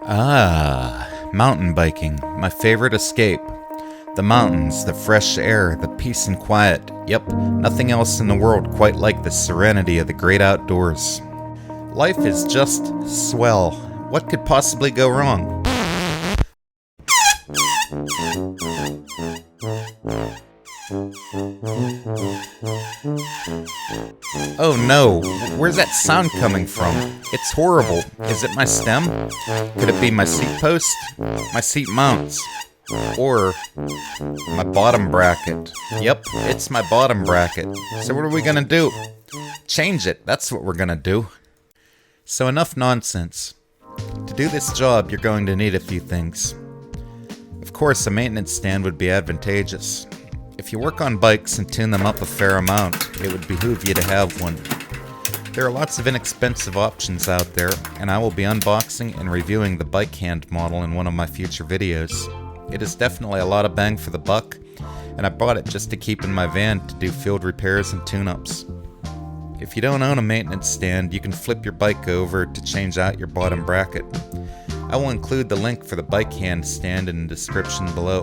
Mountain biking, my favorite escape. The mountains, the fresh air, the peace and quiet. Yep, nothing else in the world quite like the serenity of the great outdoors. Life is just swell. What could possibly go wrong? Oh no, where's that sound coming from? It's horrible. Is it my stem? Could it be my seat post? My seat mounts? Or my bottom bracket? Yep, it's my bottom bracket. So what are we gonna do? Change it, that's what we're gonna do. So enough nonsense. To do this job, you're going to need a few things. Of course, a maintenance stand would be advantageous. If you work on bikes and tune them up a fair amount, it would behoove you to have one. There are lots of inexpensive options out there, and I will be unboxing and reviewing the bike hand model in one of my future videos. It is definitely a lot of bang for the buck, and I bought it just to keep in my van to do field repairs and tune-ups. If you don't own a maintenance stand, you can flip your bike over to change out your bottom bracket. I will include the link for the bike hand stand in the description below.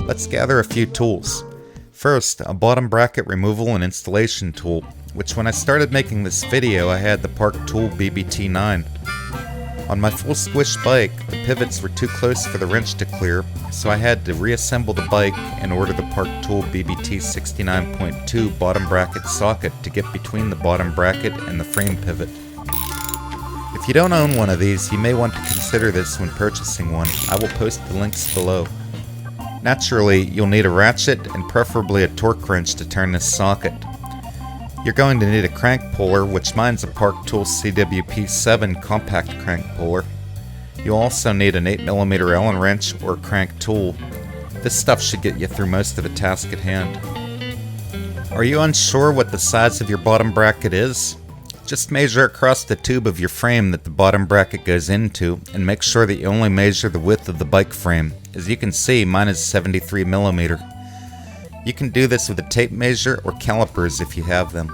Let's gather a few tools. First, a bottom bracket removal and installation tool, which when I started making this video I had the Park Tool BBT9. On my full squish bike, the pivots were too close for the wrench to clear, so I had to reassemble the bike and order the Park Tool BBT 69.2 bottom bracket socket to get between the bottom bracket and the frame pivot. If you don't own one of these, you may want to consider this when purchasing one. I will post the links below. Naturally, you'll need a ratchet and preferably a torque wrench to turn this socket. You're going to need a crank puller, which mine's a Park Tool CWP7 compact crank puller. You'll also need an 8mm Allen wrench or crank tool. This stuff should get you through most of the task at hand. Are you unsure what the size of your bottom bracket is? Just measure across the tube of your frame that the bottom bracket goes into, and make sure that you only measure the width of the bike frame. As you can see, mine is 73mm. You can do this with a tape measure or calipers if you have them.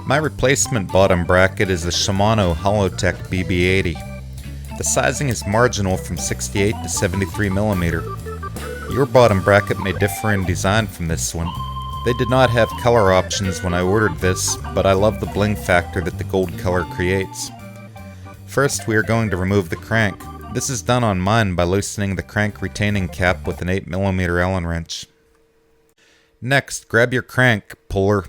My replacement bottom bracket is a Shimano Hollowtech BB80. The sizing is marginal from 68 to 73mm. Your bottom bracket may differ in design from this one. They did not have color options when I ordered this, but I love the bling factor that the gold color creates. First, we are going to remove the crank. This is done on mine by loosening the crank retaining cap with an 8mm Allen wrench. Next, grab your crank puller,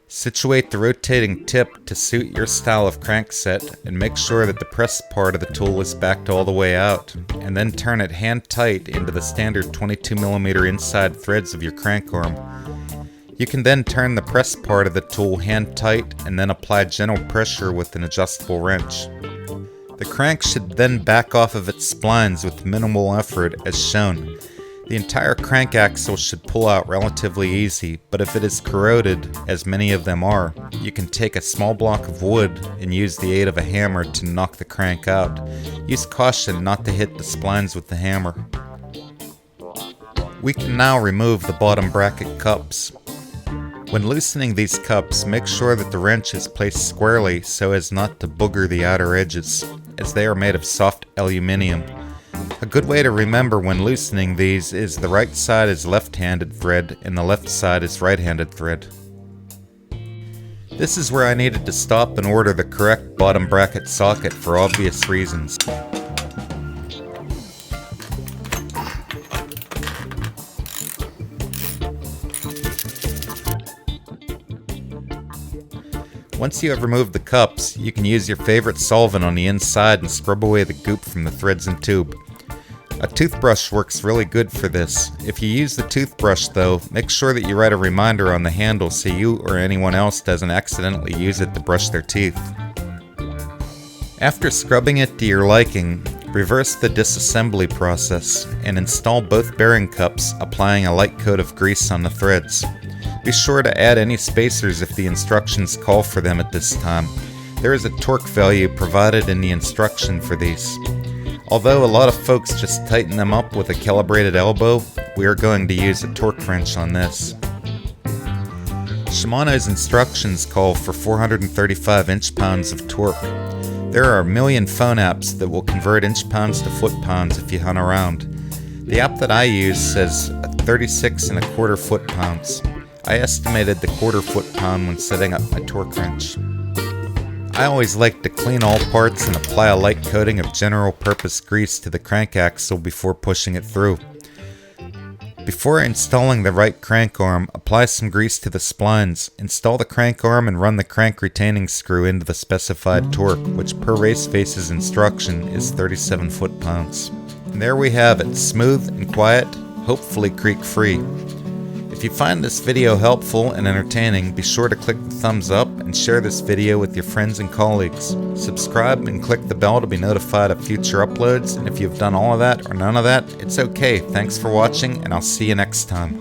situate the rotating tip to suit your style of crank set, and make sure that the press part of the tool is backed all the way out, and then turn it hand tight into the standard 22mm inside threads of your crank arm. You can then turn the press part of the tool hand tight and then apply gentle pressure with an adjustable wrench. The crank should then back off of its splines with minimal effort as shown. The entire crank axle should pull out relatively easy, but if it is corroded, as many of them are, you can take a small block of wood and use the aid of a hammer to knock the crank out. Use caution not to hit the splines with the hammer. We can now remove the bottom bracket cups. When loosening these cups, make sure that the wrench is placed squarely so as not to booger the outer edges, as they are made of soft aluminum. A good way to remember when loosening these is the right side is left-handed thread and the left side is right-handed thread. This is where I needed to stop and order the correct bottom bracket socket for obvious reasons. Once you have removed the cups, you can use your favorite solvent on the inside and scrub away the goop from the threads and tube. A toothbrush works really good for this. If you use the toothbrush though, make sure that you write a reminder on the handle so you or anyone else doesn't accidentally use it to brush their teeth. After scrubbing it to your liking, reverse the disassembly process and install both bearing cups, applying a light coat of grease on the threads. Be sure to add any spacers if the instructions call for them at this time. There is a torque value provided in the instruction for these. Although a lot of folks just tighten them up with a calibrated elbow, we are going to use a torque wrench on this. Shimano's instructions call for 435 inch-pounds of torque. There are a million phone apps that will convert inch-pounds to foot-pounds if you hunt around. The app that I use says 36 1/4 foot-pounds. I estimated the 1/4 foot-pound when setting up my torque wrench. I always like to clean all parts and apply a light coating of general purpose grease to the crank axle before pushing it through. Before installing the right crank arm, apply some grease to the splines, install the crank arm and run the crank retaining screw into the specified torque, which per Raceface's instruction is 37 foot-pounds. And there we have it, smooth and quiet, hopefully creak-free. If you find this video helpful and entertaining, be sure to click the thumbs up and share this video with your friends and colleagues. Subscribe and click the bell to be notified of future uploads, and if you've done all of that or none of that, it's okay. Thanks for watching, and I'll see you next time.